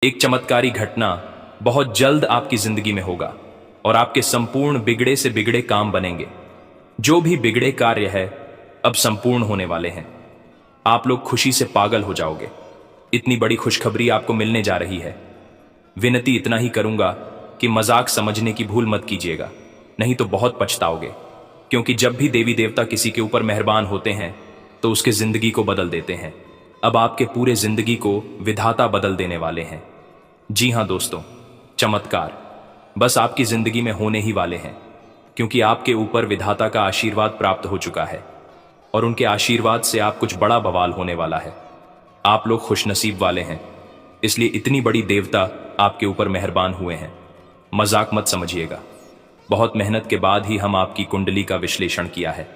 एक चमत्कारी घटना बहुत जल्द आपकी जिंदगी में होगा और आपके संपूर्ण बिगड़े से बिगड़े काम बनेंगे। जो भी बिगड़े कार्य है अब संपूर्ण होने वाले हैं। आप लोग खुशी से पागल हो जाओगे। इतनी बड़ी खुशखबरी आपको मिलने जा रही है। विनती इतना ही करूंगा कि मजाक समझने की भूल मत कीजिएगा, नहीं तो बहुत पछताओगे। क्योंकि जब भी देवी देवता किसी के ऊपर मेहरबान होते हैं तो उसके जिंदगी को बदल देते हैं। अब आपके पूरे जिंदगी को विधाता बदल देने वाले हैं। जी हां दोस्तों, चमत्कार बस आपकी जिंदगी में होने ही वाले हैं, क्योंकि आपके ऊपर विधाता का आशीर्वाद प्राप्त हो चुका है और उनके आशीर्वाद से आप कुछ बड़ा बवाल होने वाला है। आप लोग खुशनसीब वाले हैं, इसलिए इतनी बड़ी देवता आपके ऊपर मेहरबान हुए हैं। मजाक मत समझिएगा। बहुत मेहनत के बाद ही हम आपकी कुंडली का विश्लेषण किया है।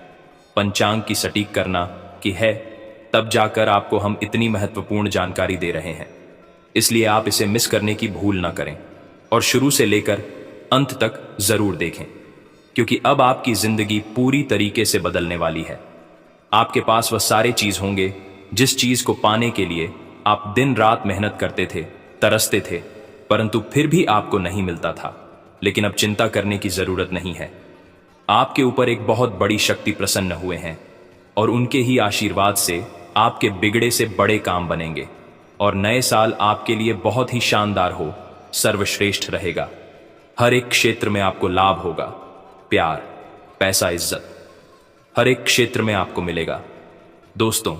पंचांग की सटीक करना की है, तब जाकर आपको हम इतनी महत्वपूर्ण जानकारी दे रहे हैं। इसलिए आप इसे मिस करने की भूल ना करें और शुरू से लेकर अंत तक जरूर देखें, क्योंकि अब आपकी जिंदगी पूरी तरीके से बदलने वाली है। आपके पास वह सारे चीज होंगे जिस चीज को पाने के लिए आप दिन रात मेहनत करते थे, तरसते थे, परंतु फिर भी आपको नहीं मिलता था। लेकिन अब चिंता करने की जरूरत नहीं है। आपके ऊपर एक बहुत बड़ी शक्ति प्रसन्न हुए हैं और उनके ही आशीर्वाद से आपके बिगड़े से बड़े काम बनेंगे और नए साल आपके लिए बहुत ही शानदार हो, सर्वश्रेष्ठ रहेगा। हर एक क्षेत्र में आपको लाभ होगा। प्यार, पैसा, इज्जत हर एक क्षेत्र में आपको मिलेगा। दोस्तों,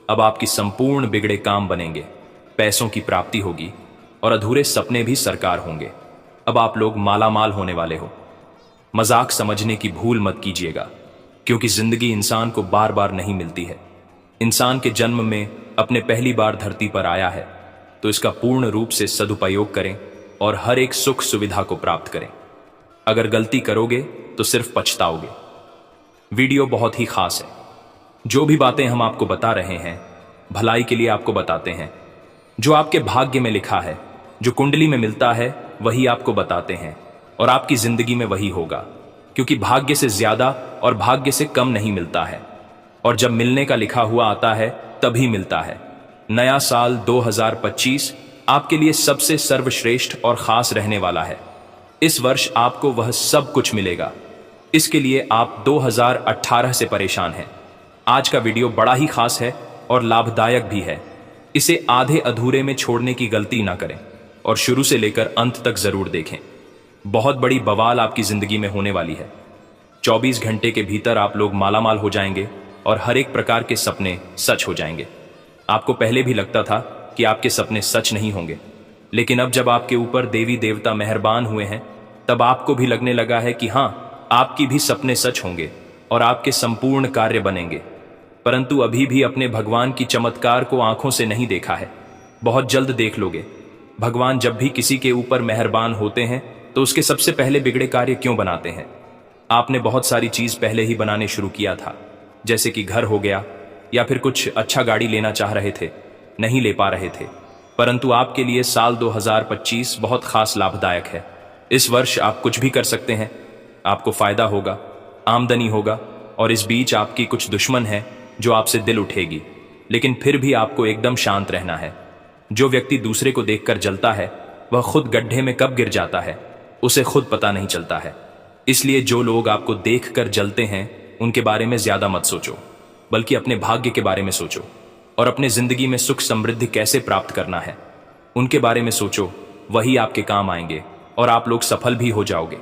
अब आपकी संपूर्ण बिगड़े काम बनेंगे, पैसों की प्राप्ति होगी और अधूरे सपने भी साकार होंगे। अब आप लोग मालामाल होने वाले हो। मजाक समझने की भूल मत कीजिएगा, क्योंकि जिंदगी इंसान को बार बार नहीं मिलती है। इंसान के जन्म में अपने पहली बार धरती पर आया है, तो इसका पूर्ण रूप से सदुपयोग करें और हर एक सुख सुविधा को प्राप्त करें। अगर गलती करोगे तो सिर्फ पछताओगे। वीडियो बहुत ही खास है। जो भी बातें हम आपको बता रहे हैं भलाई के लिए आपको बताते हैं। जो आपके भाग्य में लिखा है, जो कुंडली में मिलता है, वही आपको बताते हैं और आपकी जिंदगी में वही होगा, क्योंकि भाग्य से ज्यादा और भाग्य से कम नहीं मिलता है। और जब मिलने का लिखा हुआ आता है तभी मिलता है। नया साल 2025 आपके लिए सबसे सर्वश्रेष्ठ और खास रहने वाला है। इस वर्ष आपको वह सब कुछ मिलेगा। इसके लिए आप 2018 से परेशान हैं। आज का वीडियो बड़ा ही खास है और लाभदायक भी है। इसे आधे अधूरे में छोड़ने की गलती ना करें और शुरू से लेकर अंत तक जरूर देखें। बहुत बड़ी बवाल आपकी जिंदगी में होने वाली है। 24 घंटे के भीतर आप लोग मालामाल हो जाएंगे और हर एक प्रकार के सपने सच हो जाएंगे। आपको पहले भी लगता था कि आपके सपने सच नहीं होंगे, लेकिन अब जब आपके ऊपर देवी देवता मेहरबान हुए हैं, तब आपको भी लगने लगा है कि हाँ, आपकी भी सपने सच होंगे और आपके संपूर्ण कार्य बनेंगे। परंतु अभी भी अपने भगवान की चमत्कार को आंखों से नहीं देखा है। बहुत जल्द देख लोगे। भगवान जब भी किसी के ऊपर मेहरबान होते हैं तो उसके सबसे पहले बिगड़े कार्य क्यों बनाते हैं? आपने बहुत सारी चीज पहले ही बनाने शुरू किया था, जैसे कि घर हो गया, या फिर कुछ अच्छा गाड़ी लेना चाह रहे थे, नहीं ले पा रहे थे। परंतु आपके लिए साल 2025 बहुत खास लाभदायक है। इस वर्ष आप कुछ भी कर सकते हैं। आपको फायदा होगा, आमदनी होगा, और इस बीच आपकी कुछ दुश्मन है जो आपसे दिल उठेगी, लेकिन फिर भी आपको एकदम शांत रहना है। जो व्यक्ति दूसरे को देखकर जलता है वह खुद गड्ढे में कब गिर जाता है उसे खुद पता नहीं चलता है। इसलिए जो लोग आपको देखकर जलते हैं उनके बारे में ज्यादा मत सोचो, बल्कि अपने भाग्य के बारे में सोचो और अपने जिंदगी में सुख समृद्धि कैसे प्राप्त करना है उनके बारे में सोचो। वही आपके काम आएंगे और आप लोग सफल भी हो जाओगे।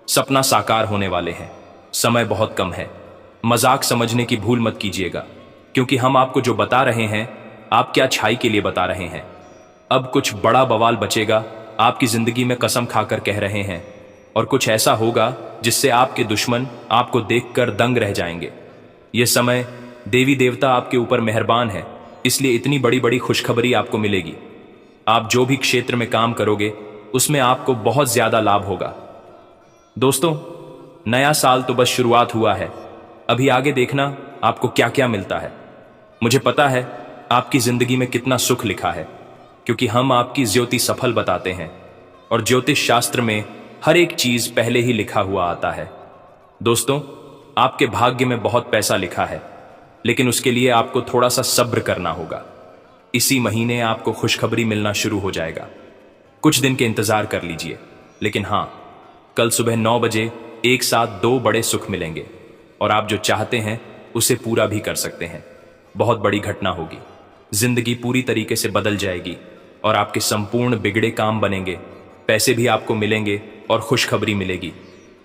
सपना साकार होने वाले हैं। समय बहुत कम है। मजाक समझने की भूल मत कीजिएगा, क्योंकि हम आपको जो बता रहे हैं आप क्या अच्छाई के लिए बता रहे हैं। अब कुछ बड़ा बवाल बचेगा आपकी जिंदगी में, कसम खाकर कह रहे हैं, और कुछ ऐसा होगा जिससे आपके दुश्मन आपको देखकर दंग रह जाएंगे। यह समय देवी देवता आपके ऊपर मेहरबान है, इसलिए इतनी बड़ी बड़ी खुशखबरी आपको मिलेगी। आप जो भी क्षेत्र में काम करोगे उसमें आपको बहुत ज्यादा लाभ होगा। दोस्तों, नया साल तो बस शुरुआत हुआ है। अभी आगे देखना आपको क्या क्या मिलता है। मुझे पता है आपकी जिंदगी में कितना सुख लिखा है, क्योंकि हम आपकी ज्योति सफल बताते हैं और ज्योतिष शास्त्र में हर एक चीज पहले ही लिखा हुआ आता है। दोस्तों, आपके भाग्य में बहुत पैसा लिखा है, लेकिन उसके लिए आपको थोड़ा सा सब्र करना होगा। इसी महीने आपको खुशखबरी मिलना शुरू हो जाएगा। कुछ दिन के इंतजार कर लीजिए, लेकिन हाँ, कल सुबह 9 बजे एक साथ 2 बड़े सुख मिलेंगे और आप जो चाहते हैं उसे पूरा भी कर सकते हैं। बहुत बड़ी घटना होगी, जिंदगी पूरी तरीके से बदल जाएगी और आपके संपूर्ण बिगड़े काम बनेंगे, पैसे भी आपको मिलेंगे और खुशखबरी मिलेगी।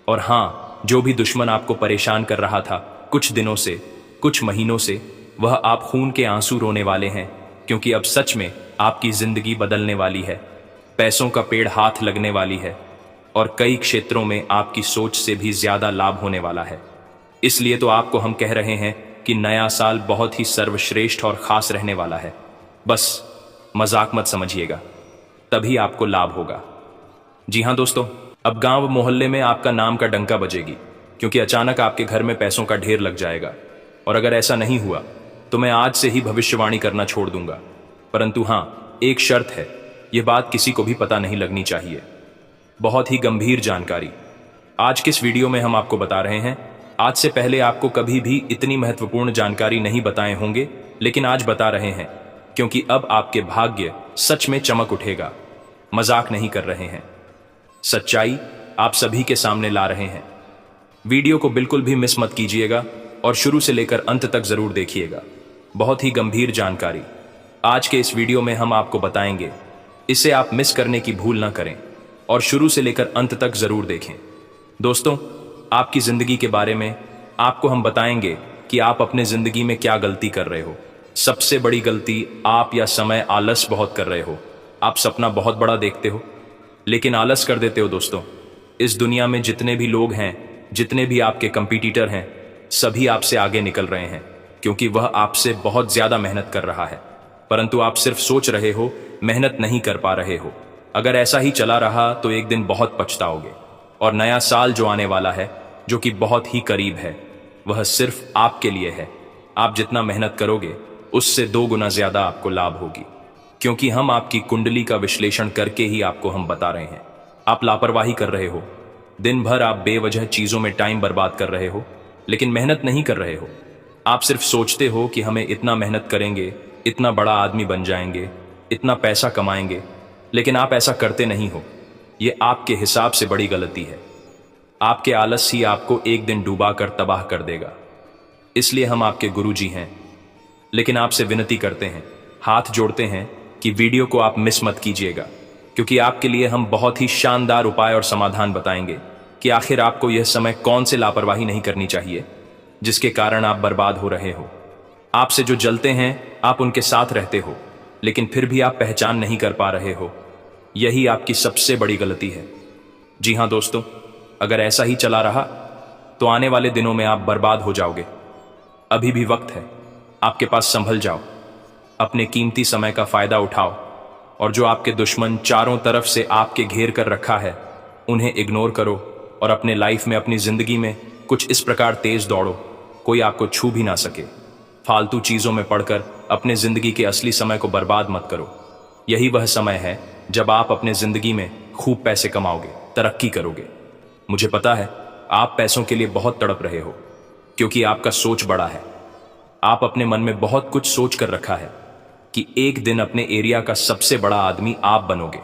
और हाँ, जो भी दुश्मन आपको परेशान कर रहा था कुछ दिनों से, कुछ महीनों से, वह आप खून के आंसू रोने वाले हैं, क्योंकि अब सच में आपकी जिंदगी बदलने वाली है। पैसों का पेड़ हाथ लगने वाली है और कई क्षेत्रों में आपकी सोच से भी ज्यादा लाभ होने वाला है। इसलिए तो आपको हम कह रहे हैं कि नया साल बहुत ही सर्वश्रेष्ठ और खास रहने वाला है। बस मजाक मत समझिएगा, तभी आपको लाभ होगा। जी हाँ दोस्तों, अब गांव मोहल्ले में आपका नाम का डंका बजेगी, क्योंकि अचानक आपके घर में पैसों का ढेर लग जाएगा। और अगर ऐसा नहीं हुआ तो मैं आज से ही भविष्यवाणी करना छोड़ दूंगा। परंतु हाँ, एक शर्त है, यह बात किसी को भी पता नहीं लगनी चाहिए। बहुत ही गंभीर जानकारी आज के इस वीडियो में हम आपको बता रहे हैं। आज से पहले आपको कभी भी इतनी महत्वपूर्ण जानकारी नहीं बताए होंगे, लेकिन आज बता रहे हैं, क्योंकि अब आपके भाग्य सच में चमक उठेगा। मजाक नहीं कर रहे हैं, सच्चाई आप सभी के सामने ला रहे हैं। वीडियो को बिल्कुल भी मिस मत कीजिएगा और शुरू से लेकर अंत तक जरूर देखिएगा। बहुत ही गंभीर जानकारी आज के इस वीडियो में हम आपको बताएंगे, इसे आप मिस करने की भूल ना करें और शुरू से लेकर अंत तक जरूर देखें। दोस्तों, आपकी जिंदगी के बारे में आपको हम बताएंगे कि आप अपने जिंदगी में क्या गलती कर रहे हो। सबसे बड़ी गलती आप या समय आलस बहुत कर रहे हो। आप सपना बहुत बड़ा देखते हो लेकिन आलस कर देते हो। दोस्तों, इस दुनिया में जितने भी लोग हैं, जितने भी आपके कंपटीटर हैं, सभी आपसे आगे निकल रहे हैं, क्योंकि वह आपसे बहुत ज्यादा मेहनत कर रहा है। परंतु आप सिर्फ सोच रहे हो, मेहनत नहीं कर पा रहे हो। अगर ऐसा ही चला रहा तो एक दिन बहुत पछताओगे। और नया साल जो आने वाला है, जो कि बहुत ही करीब है, वह सिर्फ आपके लिए है। आप जितना मेहनत करोगे उससे 2 गुना ज्यादा आपको लाभ होगी, क्योंकि हम आपकी कुंडली का विश्लेषण करके ही आपको हम बता रहे हैं। आप लापरवाही कर रहे हो, दिन भर आप बेवजह चीजों में टाइम बर्बाद कर रहे हो, लेकिन मेहनत नहीं कर रहे हो। आप सिर्फ सोचते हो कि हमें इतना मेहनत करेंगे, इतना बड़ा आदमी बन जाएंगे, इतना पैसा कमाएंगे, लेकिन आप ऐसा करते नहीं हो। यह आपके हिसाब से बड़ी गलती है। आपके आलस ही आपको एक दिन डूबा कर तबाह कर देगा। इसलिए हम आपके गुरुजी हैं, लेकिन आपसे विनती करते हैं, हाथ जोड़ते हैं कि वीडियो को आप मिस मत कीजिएगा, क्योंकि आपके लिए हम बहुत ही शानदार उपाय और समाधान बताएंगे कि आखिर आपको यह समय कौन से लापरवाही नहीं करनी चाहिए जिसके कारण आप बर्बाद हो रहे हो। आपसे जो जलते हैं, आप उनके साथ रहते हो, लेकिन फिर भी आप पहचान नहीं कर पा रहे हो। यही आपकी सबसे बड़ी गलती है। जी हाँ दोस्तों, अगर ऐसा ही चला रहा तो आने वाले दिनों में आप बर्बाद हो जाओगे। अभी भी वक्त है, आपके पास संभल जाओ, अपने कीमती समय का फायदा उठाओ और जो आपके दुश्मन चारों तरफ से आपके घेर कर रखा है, उन्हें इग्नोर करो और अपने लाइफ में, अपनी जिंदगी में कुछ इस प्रकार तेज दौड़ो, कोई आपको छू भी ना सके। फालतू चीजों में पड़कर अपने जिंदगी के असली समय को बर्बाद मत करो। यही वह समय है जब आप अपने जिंदगी में खूब पैसे कमाओगे, तरक्की करोगे। मुझे पता है आप पैसों के लिए बहुत तड़प रहे हो, क्योंकि आपका सोच बड़ा है। आप अपने मन में बहुत कुछ सोच कर रखा है कि एक दिन अपने एरिया का सबसे बड़ा आदमी आप बनोगे,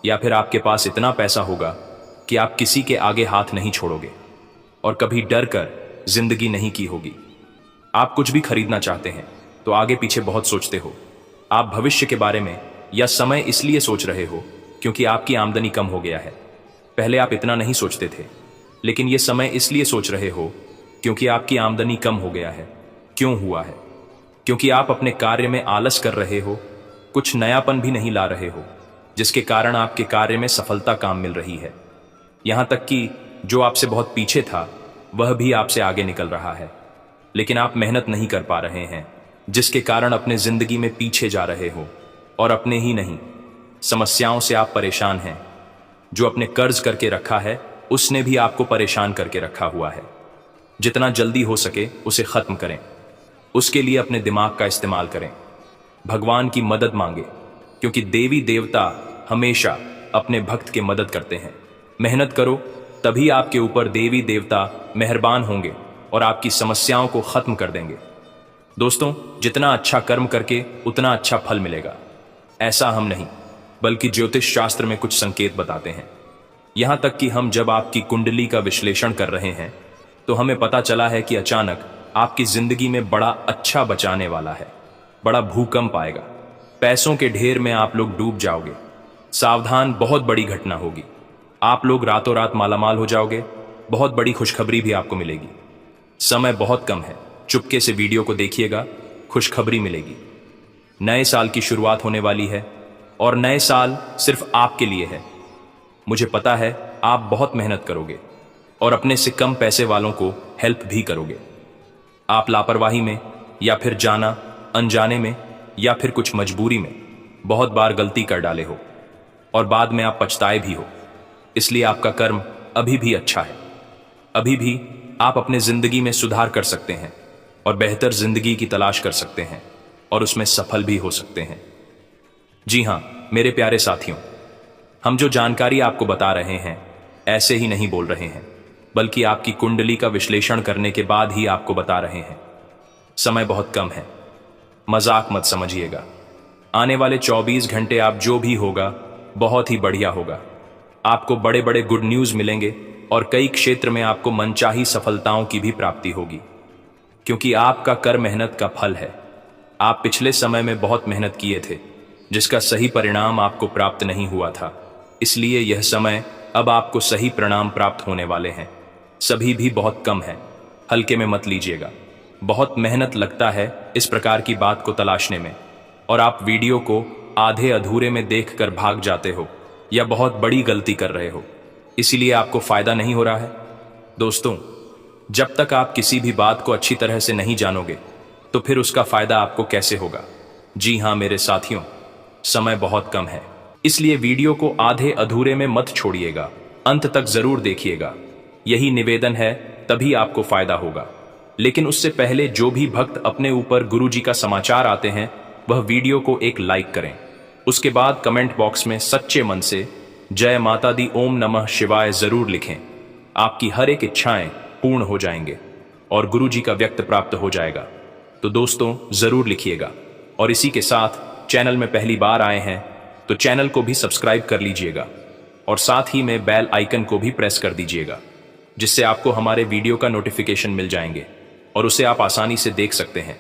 या फिर आपके पास इतना पैसा होगा कि आप किसी के आगे हाथ नहीं छोड़ोगे और कभी डर कर जिंदगी नहीं की होगी। आप कुछ भी खरीदना चाहते हैं तो आगे पीछे बहुत सोचते हो। आप भविष्य के बारे में या समय इसलिए सोच रहे हो क्योंकि आपकी आमदनी कम हो गया है। पहले आप इतना नहीं सोचते थे, लेकिन यह समय इसलिए सोच रहे हो क्योंकि आपकी आमदनी कम हो गया है। क्यों हुआ है? क्योंकि आप अपने कार्य में आलस कर रहे हो, कुछ नयापन भी नहीं ला रहे हो, जिसके कारण आपके कार्य में सफलता काम मिल रही है। यहां तक कि जो आपसे बहुत पीछे था वह भी आपसे आगे निकल रहा है, लेकिन आप मेहनत नहीं कर पा रहे हैं, जिसके कारण अपने जिंदगी में पीछे जा रहे हो। और अपने ही नहीं, समस्याओं से आप परेशान हैं। जो अपने कर्ज करके रखा है उसने भी आपको परेशान करके रखा हुआ है। जितना जल्दी हो सके उसे खत्म करें। उसके लिए अपने दिमाग का इस्तेमाल करें, भगवान की मदद मांगे, क्योंकि देवी देवता हमेशा अपने भक्त की मदद करते हैं। मेहनत करो, तभी आपके ऊपर देवी देवता मेहरबान होंगे और आपकी समस्याओं को खत्म कर देंगे। दोस्तों, जितना अच्छा कर्म करके उतना अच्छा फल मिलेगा, ऐसा हम नहीं। बल्कि ज्योतिष शास्त्र में कुछ संकेत बताते हैं। यहां तक कि हम जब आपकी कुंडली का विश्लेषण कर रहे हैं तो हमें पता चला है कि अचानक आपकी जिंदगी में बड़ा अच्छा बचाने वाला है। बड़ा भूकंप आएगा, पैसों के ढेर में आप लोग डूब जाओगे। सावधान, बहुत बड़ी घटना होगी। आप लोग रातों रात मालामाल हो जाओगे। बहुत बड़ी खुशखबरी भी आपको मिलेगी। समय बहुत कम है, चुपके से वीडियो को देखिएगा, खुशखबरी मिलेगी। नए साल की शुरुआत होने वाली है और नए साल सिर्फ आपके लिए है। मुझे पता है आप बहुत मेहनत करोगे और अपने से कम पैसे वालों को हेल्प भी करोगे। आप लापरवाही में या फिर जाना अनजाने में या फिर कुछ मजबूरी में बहुत बार गलती कर डाले हो और बाद में आप पछताए भी हो। इसलिए आपका कर्म अभी भी अच्छा है। अभी भी आप अपने जिंदगी में सुधार कर सकते हैं और बेहतर जिंदगी की तलाश कर सकते हैं और उसमें सफल भी हो सकते हैं। जी हां मेरे प्यारे साथियों, हम जो जानकारी आपको बता रहे हैं ऐसे ही नहीं बोल रहे हैं, बल्कि आपकी कुंडली का विश्लेषण करने के बाद ही आपको बता रहे हैं। समय बहुत कम है, मजाक मत समझिएगा। आने वाले 24 घंटे आप जो भी होगा बहुत ही बढ़िया होगा। आपको बड़े बड़े गुड न्यूज मिलेंगे और कई क्षेत्र में आपको मनचाही सफलताओं की भी प्राप्ति होगी, क्योंकि आपका कर मेहनत का फल है। आप पिछले समय में बहुत मेहनत किए थे जिसका सही परिणाम आपको प्राप्त नहीं हुआ था। इसलिए यह समय अब आपको सही परिणाम प्राप्त होने वाले हैं। सभी भी बहुत कम है, हल्के में मत लीजिएगा। बहुत मेहनत लगता है इस प्रकार की बात को तलाशने में और आप वीडियो को आधे अधूरे में देखकर भाग जाते हो या बहुत बड़ी गलती कर रहे हो, इसीलिए आपको फायदा नहीं हो रहा है। दोस्तों, जब तक आप किसी भी बात को अच्छी तरह से नहीं जानोगे तो फिर उसका फायदा आपको कैसे होगा। जी हां मेरे साथियों, समय बहुत कम है, इसलिए वीडियो को आधे अधूरे में मत छोड़िएगा, अंत तक जरूर देखिएगा। यही निवेदन है, तभी आपको फायदा होगा। लेकिन उससे पहले जो भी भक्त अपने ऊपर गुरुजी का समाचार आते हैं वह वीडियो को एक लाइक करें। उसके बाद कमेंट बॉक्स में सच्चे मन से जय माता दी ओम नमः शिवाय जरूर लिखें। आपकी हर एक इच्छाएं पूर्ण हो जाएंगे और गुरुजी का व्यक्त प्राप्त हो जाएगा। तो दोस्तों जरूर लिखिएगा और इसी के साथ चैनल में पहली बार आए हैं तो चैनल को भी सब्सक्राइब कर लीजिएगा और साथ ही में बेल आइकन को भी प्रेस कर दीजिएगा, जिससे आपको हमारे वीडियो का नोटिफिकेशन मिल जाएंगे और उसे आप आसानी से देख सकते हैं।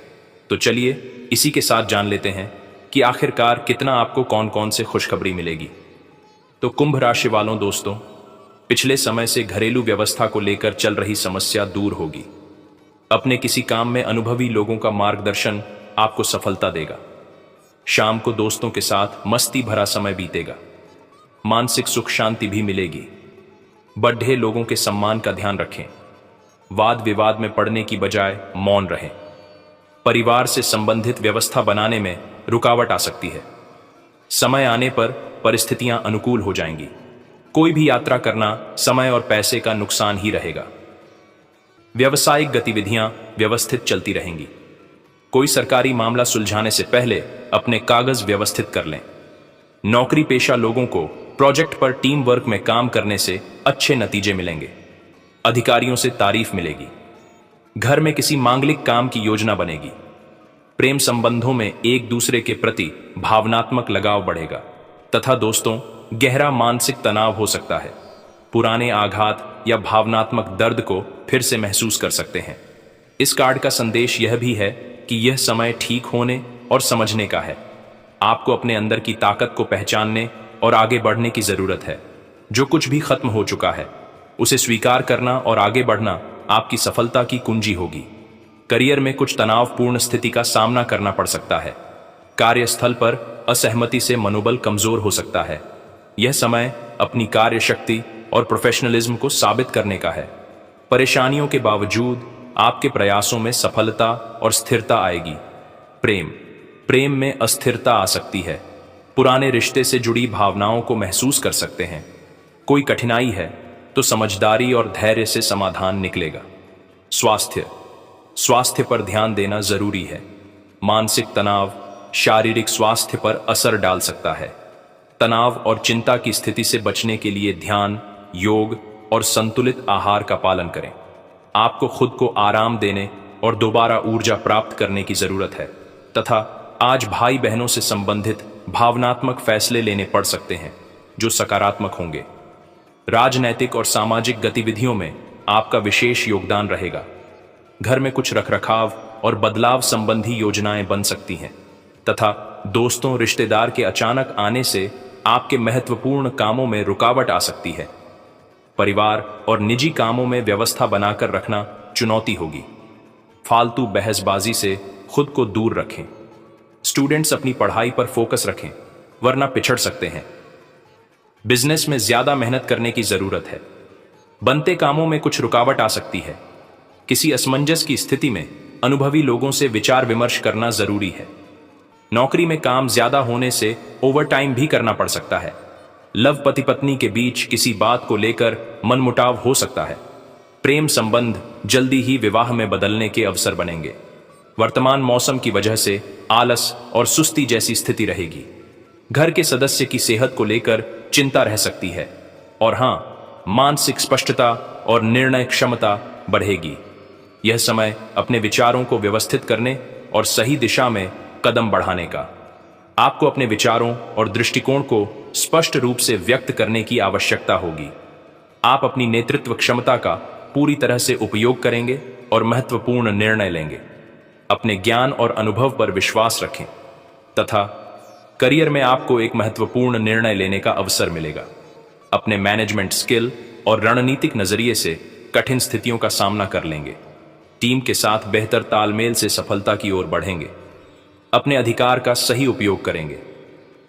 तो चलिए इसी के साथ जान लेते हैं कि आखिरकार कितना आपको कौन कौन से खुशखबरी मिलेगी। तो कुंभ राशि वालों दोस्तों, पिछले समय से घरेलू व्यवस्था को लेकर चल रही समस्या दूर होगी। अपने किसी काम में अनुभवी लोगों का मार्गदर्शन आपको सफलता देगा। शाम को दोस्तों के साथ मस्ती भरा समय बीतेगा। मानसिक सुख शांति भी मिलेगी। बड्ढे लोगों के सम्मान का ध्यान रखें। वाद विवाद में पड़ने की बजाय मौन रहें। परिवार से संबंधित व्यवस्था बनाने में रुकावट आ सकती है। समय आने पर परिस्थितियां अनुकूल हो जाएंगी। कोई भी यात्रा करना समय और पैसे का नुकसान ही रहेगा। व्यावसायिक गतिविधियां व्यवस्थित चलती रहेंगी। कोई सरकारी मामला सुलझाने से पहले अपने कागज व्यवस्थित कर लें। नौकरी पेशा लोगों को प्रोजेक्ट पर टीम वर्क में काम करने से अच्छे नतीजे मिलेंगे। अधिकारियों से तारीफ मिलेगी। घर में किसी मांगलिक काम की योजना बनेगी। प्रेम संबंधों में एक दूसरे के प्रति भावनात्मक लगाव बढ़ेगा तथा दोस्तों गहरा मानसिक तनाव हो सकता है। पुराने आघात या भावनात्मक दर्द को फिर से महसूस कर सकते हैं। इस कार्ड का संदेश यह भी है कि यह समय ठीक होने और समझने का है। आपको अपने अंदर की ताकत को पहचानने और आगे बढ़ने की जरूरत है। जो कुछ भी खत्म हो चुका है उसे स्वीकार करना और आगे बढ़ना आपकी सफलता की कुंजी होगी। करियर में कुछ तनावपूर्ण स्थिति का सामना करना पड़ सकता है। कार्यस्थल पर असहमति से मनोबल कमजोर हो सकता है। यह समय अपनी कार्य शक्ति और प्रोफेशनलिज्म को साबित करने का है। परेशानियों के बावजूद आपके प्रयासों में सफलता और स्थिरता आएगी। प्रेम में अस्थिरता आ सकती है। पुराने रिश्ते से जुड़ी भावनाओं को महसूस कर सकते हैं। कोई कठिनाई है तो समझदारी और धैर्य से समाधान निकलेगा। स्वास्थ्य पर ध्यान देना जरूरी है। मानसिक तनाव शारीरिक स्वास्थ्य पर असर डाल सकता है। तनाव और चिंता की स्थिति से बचने के लिए ध्यान, योग और संतुलित आहार का पालन करें। आपको खुद को आराम देने और दोबारा ऊर्जा प्राप्त करने की जरूरत है तथा आज भाई बहनों से संबंधित भावनात्मक फैसले लेने पड़ सकते हैं जो सकारात्मक होंगे। राजनैतिक और सामाजिक गतिविधियों में आपका विशेष योगदान रहेगा। घर में कुछ रखरखाव और बदलाव संबंधी योजनाएं बन सकती हैं तथा दोस्तों रिश्तेदार के अचानक आने से आपके महत्वपूर्ण कामों में रुकावट आ सकती है। परिवार और निजी कामों में व्यवस्था बनाकर रखना चुनौती होगी। फालतू बहसबाजी से खुद को दूर रखें। स्टूडेंट्स अपनी पढ़ाई पर फोकस रखें वरना पिछड़ सकते हैं। बिजनेस में ज्यादा मेहनत करने की जरूरत है। बनते कामों में कुछ रुकावट आ सकती है। किसी असमंजस की स्थिति में अनुभवी लोगों से विचार विमर्श करना जरूरी है। नौकरी में काम ज्यादा होने से ओवरटाइम भी करना पड़ सकता है। लव पति पत्नी के बीच किसी बात को लेकर मनमुटाव हो सकता है। प्रेम संबंध जल्दी ही विवाह में बदलने के अवसर बनेंगे। वर्तमान मौसम की वजह से आलस और सुस्ती जैसी स्थिति रहेगी। घर के सदस्य की सेहत को लेकर चिंता रह सकती है। और हाँ, मानसिक स्पष्टता और निर्णय क्षमता बढ़ेगी। यह समय अपने विचारों को व्यवस्थित करने और सही दिशा में कदम बढ़ाने का। आपको अपने विचारों और दृष्टिकोण को स्पष्ट रूप से व्यक्त करने की आवश्यकता होगी। आप अपनी नेतृत्व क्षमता का पूरी तरह से उपयोग करेंगे और महत्वपूर्ण निर्णय लेंगे। अपने ज्ञान और अनुभव पर विश्वास रखें तथा करियर में आपको एक महत्वपूर्ण निर्णय लेने का अवसर मिलेगा। अपने मैनेजमेंट स्किल और रणनीतिक नजरिए से कठिन स्थितियों का सामना कर लेंगे। टीम के साथ बेहतर तालमेल से सफलता की ओर बढ़ेंगे। अपने अधिकार का सही उपयोग करेंगे।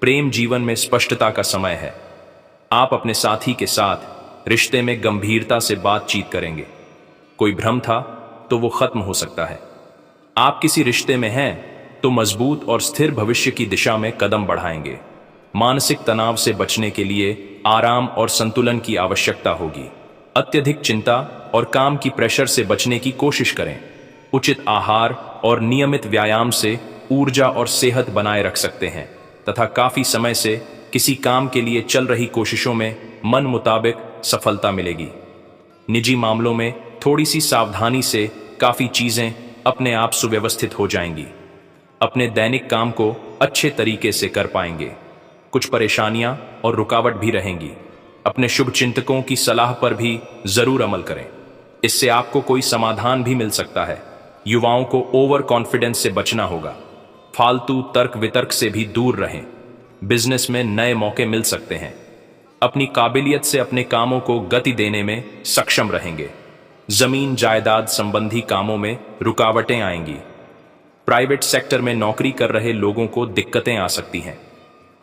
प्रेम जीवन में स्पष्टता का समय है। आप अपने साथी के साथ रिश्ते में गंभीरता से बातचीत करेंगे। कोई भ्रम था तो वो खत्म हो सकता है। आप किसी रिश्ते में हैं तो मजबूत और स्थिर भविष्य की दिशा में कदम बढ़ाएंगे। मानसिक तनाव से बचने के लिए आराम और संतुलन की आवश्यकता होगी। अत्यधिक चिंता और काम की प्रेशर से बचने की कोशिश करें। उचित आहार और नियमित व्यायाम से ऊर्जा और सेहत बनाए रख सकते हैं तथा काफी समय से किसी काम के लिए चल रही कोशिशों में मन मुताबिक सफलता मिलेगी। निजी मामलों में थोड़ी सी सावधानी से काफी चीजें अपने आप सुव्यवस्थित हो जाएंगी। अपने दैनिक काम को अच्छे तरीके से कर पाएंगे। कुछ परेशानियां और रुकावट भी रहेंगी। अपने शुभ चिंतकों की सलाह पर भी जरूर अमल करें। इससे आपको कोई समाधान भी मिल सकता है। युवाओं को ओवर कॉन्फिडेंस से बचना होगा। फालतू तर्क वितर्क से भी दूर रहें। बिजनेस में नए मौके मिल सकते हैं। अपनी काबिलियत से अपने कामों को गति देने में सक्षम रहेंगे। जमीन जायदाद संबंधी कामों में रुकावटें आएंगी। प्राइवेट सेक्टर में नौकरी कर रहे लोगों को दिक्कतें आ सकती हैं।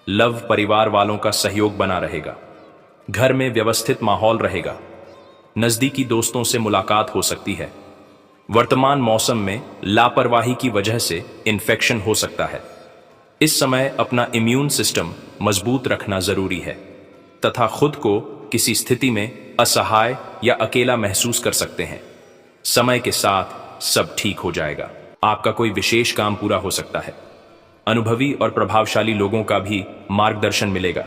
लव परिवार वालों का सहयोग बना रहेगा। घर में व्यवस्थित माहौल रहेगा। नजदीकी दोस्तों से मुलाकात हो सकती है। वर्तमान मौसम में लापरवाही की वजह से इन्फेक्शन हो सकता है। इस समय अपना इम्यून सिस्टम मजबूत रखना जरूरी है तथा खुद को किसी स्थिति में असहाय या अकेला महसूस कर सकते हैं। समय के साथ सब ठीक हो जाएगा। आपका कोई विशेष काम पूरा हो सकता है। अनुभवी और प्रभावशाली लोगों का भी मार्गदर्शन मिलेगा।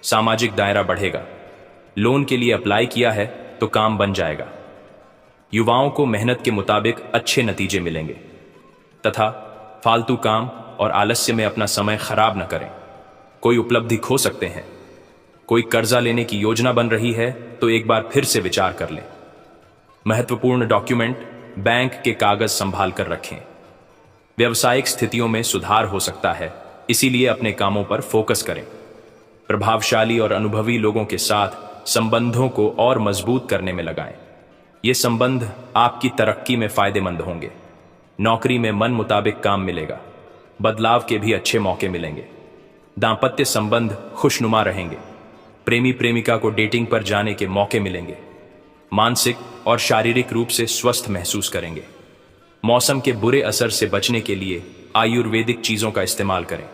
सामाजिक दायरा बढ़ेगा। लोन के लिए अप्लाई किया है तो काम बन जाएगा। युवाओं को मेहनत के मुताबिक अच्छे नतीजे मिलेंगे तथा फालतू काम और आलस्य में अपना समय खराब न करें। कोई उपलब्धि खो सकते हैं। कोई कर्जा लेने की योजना बन रही है तो एक बार फिर से विचार कर लें। महत्वपूर्ण डॉक्यूमेंट, बैंक के कागज संभाल कर रखें। व्यावसायिक स्थितियों में सुधार हो सकता है, इसीलिए अपने कामों पर फोकस करें। प्रभावशाली और अनुभवी लोगों के साथ संबंधों को और मजबूत करने में लगाएं। ये संबंध आपकी तरक्की में फायदेमंद होंगे। नौकरी में मन मुताबिक काम मिलेगा। बदलाव के भी अच्छे मौके मिलेंगे। दांपत्य संबंध खुशनुमा रहेंगे। प्रेमी प्रेमिका को डेटिंग पर जाने के मौके मिलेंगे। मानसिक और शारीरिक रूप से स्वस्थ महसूस करेंगे। मौसम के बुरे असर से बचने के लिए आयुर्वेदिक चीजों का इस्तेमाल करें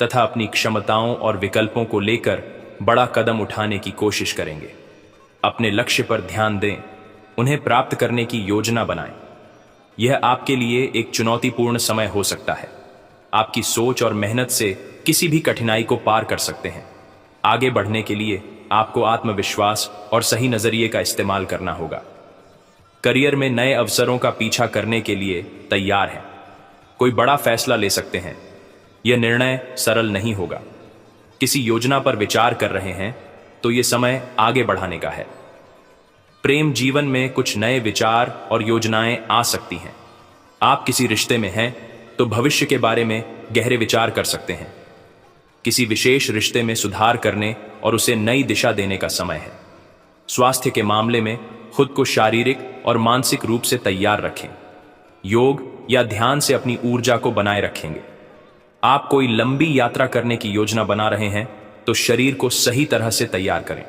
तथा अपनी क्षमताओं और विकल्पों को लेकर बड़ा कदम उठाने की कोशिश करेंगे। अपने लक्ष्य पर ध्यान दें। उन्हें प्राप्त करने की योजना बनाएं। यह आपके लिए एक चुनौतीपूर्ण समय हो सकता है। आपकी सोच और मेहनत से किसी भी कठिनाई को पार कर सकते हैं। आगे बढ़ने के लिए आपको आत्मविश्वास और सही नजरिए का इस्तेमाल करना होगा। करियर में नए अवसरों का पीछा करने के लिए तैयार हैं। कोई बड़ा फैसला ले सकते हैं। यह निर्णय सरल नहीं होगा। किसी योजना पर विचार कर रहे हैं तो यह समय आगे बढ़ाने का है। प्रेम जीवन में कुछ नए विचार और योजनाएं आ सकती हैं। आप किसी रिश्ते में हैं तो भविष्य के बारे में गहरे विचार कर सकते हैं। किसी विशेष रिश्ते में सुधार करने और उसे नई दिशा देने का समय है। स्वास्थ्य के मामले में खुद को शारीरिक और मानसिक रूप से तैयार रखें। योग या ध्यान से अपनी ऊर्जा को बनाए रखेंगे। आप कोई लंबी यात्रा करने की योजना बना रहे हैं तो शरीर को सही तरह से तैयार करें।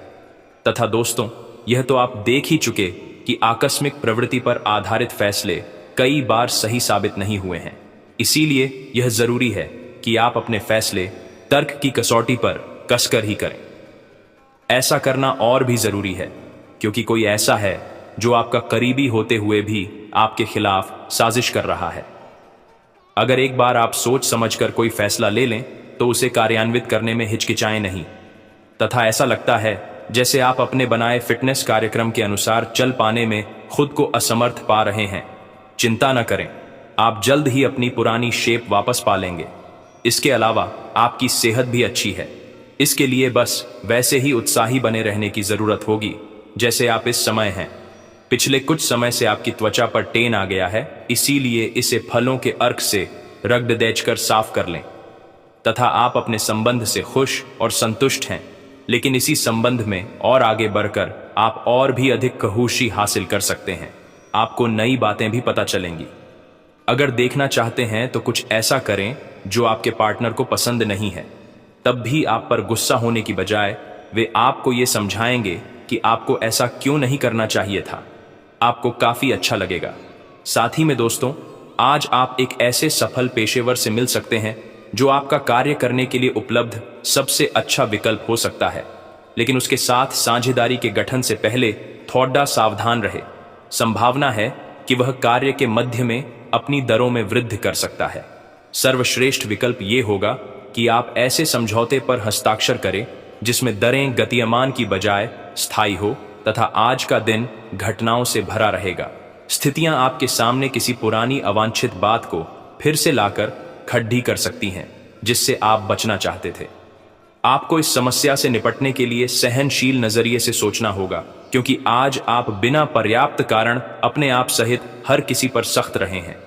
तथा दोस्तों, यह तो आप देख ही चुके कि आकस्मिक प्रवृत्ति पर आधारित फैसले कई बार सही साबित नहीं हुए हैं। इसीलिए यह जरूरी है कि आप अपने फैसले तर्क की कसौटी पर कसकर ही करें। ऐसा करना और भी जरूरी है क्योंकि कोई ऐसा है जो आपका करीबी होते हुए भी आपके खिलाफ साजिश कर रहा है। अगर एक बार आप सोच समझकर कोई फैसला ले लें तो उसे कार्यान्वित करने में हिचकिचाएं नहीं। तथा ऐसा लगता है जैसे आप अपने बनाए फिटनेस कार्यक्रम के अनुसार चल पाने में खुद को असमर्थ पा रहे हैं। चिंता न करें, आप जल्द ही अपनी पुरानी शेप वापस पा लेंगे। इसके अलावा आपकी सेहत भी अच्छी है। इसके लिए बस वैसे ही उत्साही बने रहने की जरूरत होगी जैसे आप इस समय हैं। पिछले कुछ समय से आपकी त्वचा पर टेन आ गया है, इसीलिए इसे फलों के अर्क से रगड़ देचकर साफ कर लें। तथा आप अपने संबंध से खुश और संतुष्ट हैं, लेकिन इसी संबंध में और आगे बढ़कर आप और भी अधिक खहुशी हासिल कर सकते हैं। आपको नई बातें भी पता चलेंगी। अगर देखना चाहते हैं तो कुछ ऐसा करें जो आपके पार्टनर को पसंद नहीं है। तब भी आप पर गुस्सा होने की बजाय वे आपको ये समझाएंगे कि आपको ऐसा क्यों नहीं करना चाहिए था। आपको काफी अच्छा लगेगा। साथ ही में दोस्तों, आज आप एक ऐसे सफल पेशेवर से मिल सकते हैं जो आपका कार्य करने के लिए उपलब्ध सबसे अच्छा विकल्प हो सकता है। लेकिन उसके साथ साझेदारी के गठन से पहले थोड़ा सावधान रहे। संभावना है कि वह कार्य के मध्य में अपनी दरों में वृद्धि कर सकता है। सर्वश्रेष्ठ विकल्प ये होगा कि आप ऐसे समझौते पर हस्ताक्षर करें जिसमें दरें गतिमान की बजाय स्थायी हो तथा आज का दिन घटनाओं से भरा रहेगा। स्थितियां आपके सामने किसी पुरानी अवांछित बात को फिर से लाकर खड़ी कर सकती हैं जिससे आप बचना चाहते थे। आपको इस समस्या से निपटने के लिए सहनशील नजरिए से सोचना होगा, क्योंकि आज आप बिना पर्याप्त कारण अपने आप सहित हर किसी पर सख्त रहे हैं।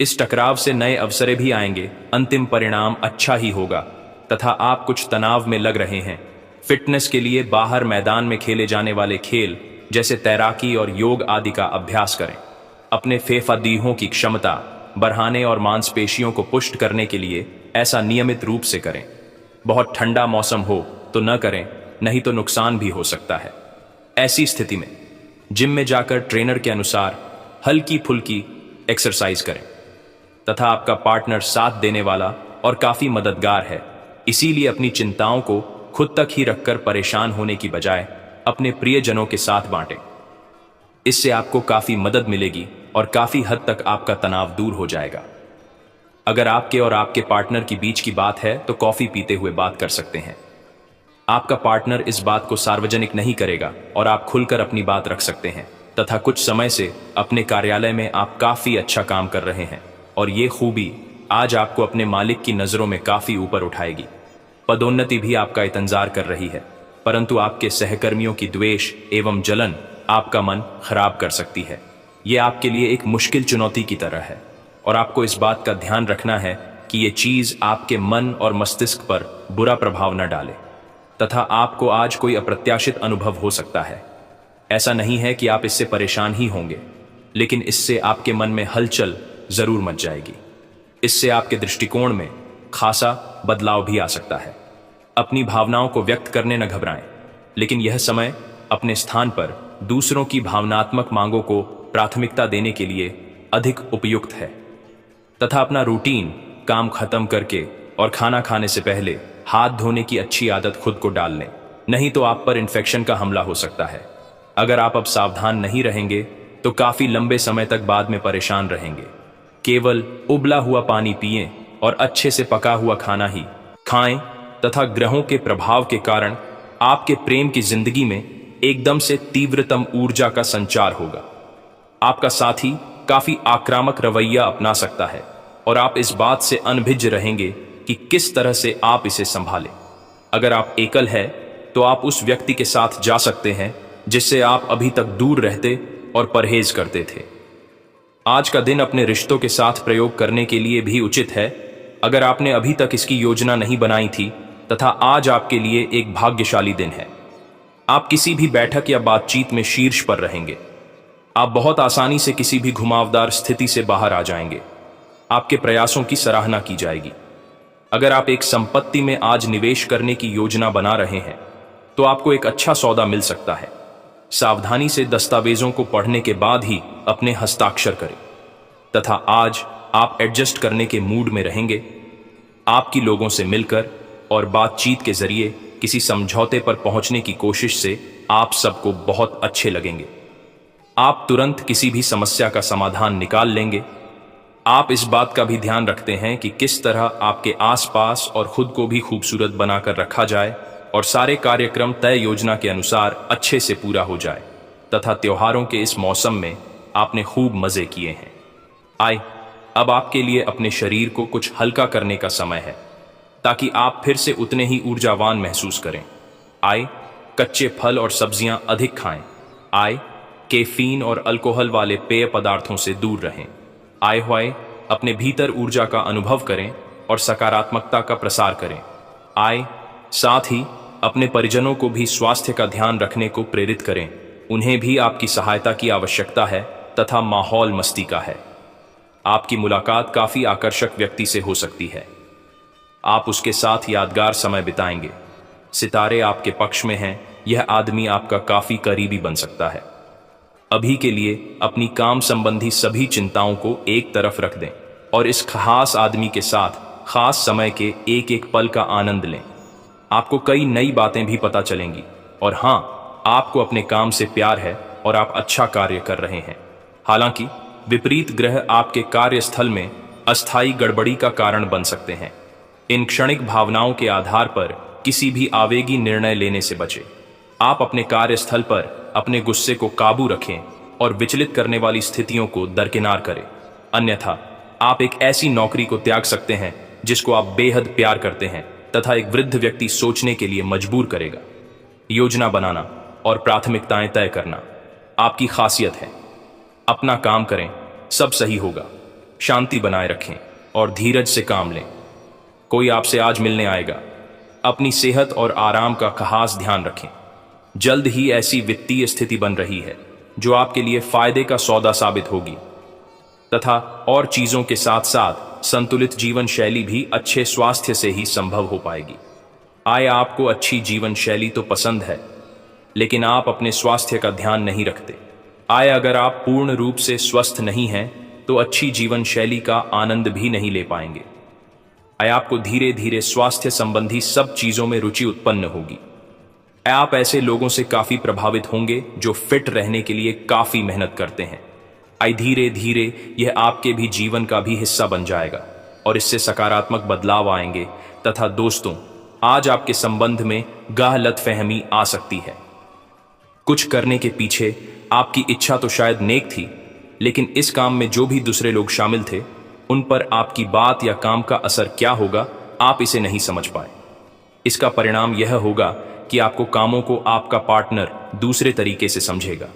इस टकराव से नए अवसरें भी आएंगे। अंतिम परिणाम अच्छा ही होगा। तथा आप कुछ तनाव में लग रहे हैं। फिटनेस के लिए बाहर मैदान में खेले जाने वाले खेल जैसे तैराकी और योग आदि का अभ्यास करें। अपने फेफड़ों की क्षमता बढ़ाने और मांसपेशियों को पुष्ट करने के लिए ऐसा नियमित रूप से करें। बहुत ठंडा मौसम हो तो न करें, नहीं तो नुकसान भी हो सकता है। ऐसी स्थिति में जिम में जाकर ट्रेनर के अनुसार हल्की फुल्की एक्सरसाइज करें। तथा आपका पार्टनर साथ देने वाला और काफी मददगार है, इसीलिए अपनी चिंताओं को खुद तक ही रखकर परेशान होने की बजाय अपने प्रियजनों के साथ बांटें। इससे आपको काफी मदद मिलेगी और काफी हद तक आपका तनाव दूर हो जाएगा। अगर आपके और आपके पार्टनर की बीच की बात है तो कॉफी पीते हुए बात कर सकते हैं। आपका पार्टनर इस बात को सार्वजनिक नहीं करेगा और आप खुलकर अपनी बात रख सकते हैं। तथा कुछ समय से अपने कार्यालय में आप काफी अच्छा काम कर रहे हैं और ये खूबी आज आपको अपने मालिक की नजरों में काफी ऊपर उठाएगी। पदोन्नति भी आपका इंतजार कर रही है, परंतु आपके सहकर्मियों की द्वेष एवं जलन आपका मन खराब कर सकती है। ये आपके लिए एक मुश्किल चुनौती की तरह है और आपको इस बात का ध्यान रखना है कि ये चीज आपके मन और मस्तिष्क पर बुरा प्रभाव न डाले। तथा आपको आज कोई अप्रत्याशित अनुभव हो सकता है। ऐसा नहीं है कि आप इससे परेशान ही होंगे, लेकिन इससे आपके मन में हलचल जरूर मच जाएगी। इससे आपके दृष्टिकोण में खासा बदलाव भी आ सकता है। अपनी भावनाओं को व्यक्त करने न घबराएं, लेकिन यह समय अपने स्थान पर दूसरों की भावनात्मक मांगों को प्राथमिकता देने के लिए अधिक उपयुक्त है। तथा अपना रूटीन काम खत्म करके और खाना खाने से पहले हाथ धोने की अच्छी आदत खुद को डाल लें, नहीं तो आप पर इन्फेक्शन का हमला हो सकता है। अगर आप अब सावधान नहीं रहेंगे तो काफी लंबे समय तक बाद में परेशान रहेंगे। केवल उबला हुआ पानी पिएं और अच्छे से पका हुआ खाना ही खाएं। तथा ग्रहों के प्रभाव के कारण आपके प्रेम की जिंदगी में एकदम से तीव्रतम ऊर्जा का संचार होगा। आपका साथी काफी आक्रामक रवैया अपना सकता है और आप इस बात से अनभिज्ञ रहेंगे कि किस तरह से आप इसे संभालें। अगर आप एकल है तो आप उस व्यक्ति के साथ जा सकते हैं जिससे आप अभी तक दूर रहते और परहेज करते थे। आज का दिन अपने रिश्तों के साथ प्रयोग करने के लिए भी उचित है। अगर आपने अभी तक इसकी योजना नहीं बनाई थी तथा आज आपके लिए एक भाग्यशाली दिन है। आप किसी भी बैठक या बातचीत में शीर्ष पर रहेंगे। आप बहुत आसानी से किसी भी घुमावदार स्थिति से बाहर आ जाएंगे। आपके प्रयासों की सराहना की जाएगी। अगर आप एक संपत्ति में आज निवेश करने की योजना बना रहे हैं तो आपको एक अच्छा सौदा मिल सकता है। सावधानी से दस्तावेजों को पढ़ने के बाद ही अपने हस्ताक्षर करें तथा आज आप एडजस्ट करने के मूड में रहेंगे। आपकी लोगों से मिलकर और बातचीत के जरिए किसी समझौते पर पहुंचने की कोशिश से आप सबको बहुत अच्छे लगेंगे। आप तुरंत किसी भी समस्या का समाधान निकाल लेंगे। आप इस बात का भी ध्यान रखते हैं कि किस तरह आपके आसपास और खुद को भी खूबसूरत बनाकर रखा जाए और सारे कार्यक्रम तय योजना के अनुसार अच्छे से पूरा हो जाए तथा त्योहारों के इस मौसम में आपने खूब मजे किए हैं। आए, अब आपके लिए अपने शरीर को कुछ हल्का करने का समय है ताकि आप फिर से उतने ही ऊर्जावान महसूस करें। आए, कच्चे फल और सब्जियां अधिक खाएं। आए, कैफीन और अल्कोहल वाले पेय पदार्थों से दूर रहें। आए हुए अपने भीतर ऊर्जा का अनुभव करें और सकारात्मकता का प्रसार करें। आए, साथ ही अपने परिजनों को भी स्वास्थ्य का ध्यान रखने को प्रेरित करें। उन्हें भी आपकी सहायता की आवश्यकता है तथा माहौल मस्ती का है। आपकी मुलाकात काफी आकर्षक व्यक्ति से हो सकती है। आप उसके साथ यादगार समय बिताएंगे। सितारे आपके पक्ष में हैं। यह आदमी आपका काफी करीबी बन सकता है। अभी के लिए अपनी काम संबंधी सभी चिंताओं को एक तरफ रख दें और इस खास आदमी के साथ खास समय के एक एक पल का आनंद लें। आपको कई नई बातें भी पता चलेंगी और हाँ, आपको अपने काम से प्यार है और आप अच्छा कार्य कर रहे हैं। हालांकि विपरीत ग्रह आपके कार्यस्थल में अस्थायी गड़बड़ी का कारण बन सकते हैं। इन क्षणिक भावनाओं के आधार पर किसी भी आवेगी निर्णय लेने से बचें। आप अपने कार्यस्थल पर अपने गुस्से को काबू रखें और विचलित करने वाली स्थितियों को दरकिनार करें। अन्यथा आप एक ऐसी नौकरी को त्याग सकते हैं जिसको आप बेहद प्यार करते हैं तथा एक वृद्ध व्यक्ति सोचने के लिए मजबूर करेगा। योजना बनाना और प्राथमिकताएं तय करना आपकी खासियत है। अपना काम करें, सब सही होगा। शांति बनाए रखें और धीरज से काम लें। कोई आपसे आज मिलने आएगा। अपनी सेहत और आराम का खास ध्यान रखें। जल्द ही ऐसी वित्तीय स्थिति बन रही है जो आपके लिए फायदे का सौदा साबित होगी तथा और चीजों के साथ साथ संतुलित जीवन शैली भी अच्छे स्वास्थ्य से ही संभव हो पाएगी। आय, आपको अच्छी जीवन शैली तो पसंद है लेकिन आप अपने स्वास्थ्य का ध्यान नहीं रखते। आय, अगर आप पूर्ण रूप से स्वस्थ नहीं हैं तो अच्छी जीवन शैली का आनंद भी नहीं ले पाएंगे। आय, आपको धीरे धीरे स्वास्थ्य संबंधी सब चीजों में रुचि उत्पन्न होगी। आप ऐसे लोगों से काफी प्रभावित होंगे जो फिट रहने के लिए काफी मेहनत करते हैं। आय, धीरे धीरे यह आपके भी जीवन का भी हिस्सा बन जाएगा और इससे सकारात्मक बदलाव आएंगे तथा दोस्तों, आज आपके संबंध में गलतफहमी आ सकती है। कुछ करने के पीछे आपकी इच्छा तो शायद नेक थी, लेकिन इस काम में जो भी दूसरे लोग शामिल थे उन पर आपकी बात या काम का असर क्या होगा, आप इसे नहीं समझ पाए। इसका परिणाम यह होगा कि आपको कामों को आपका पार्टनर दूसरे तरीके से समझेगा।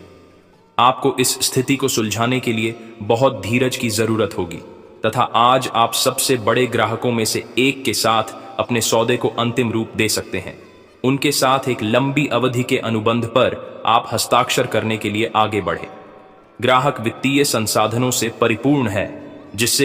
आपको इस स्थिति को सुलझाने के लिए बहुत धीरज की जरूरत होगी तथा आज आप सबसे बड़े ग्राहकों में से एक के साथ अपने सौदे को अंतिम रूप दे सकते हैं। उनके साथ एक लंबी अवधि के अनुबंध पर आप हस्ताक्षर करने के लिए आगे बढ़े। ग्राहक वित्तीय संसाधनों से परिपूर्ण है जिससे कि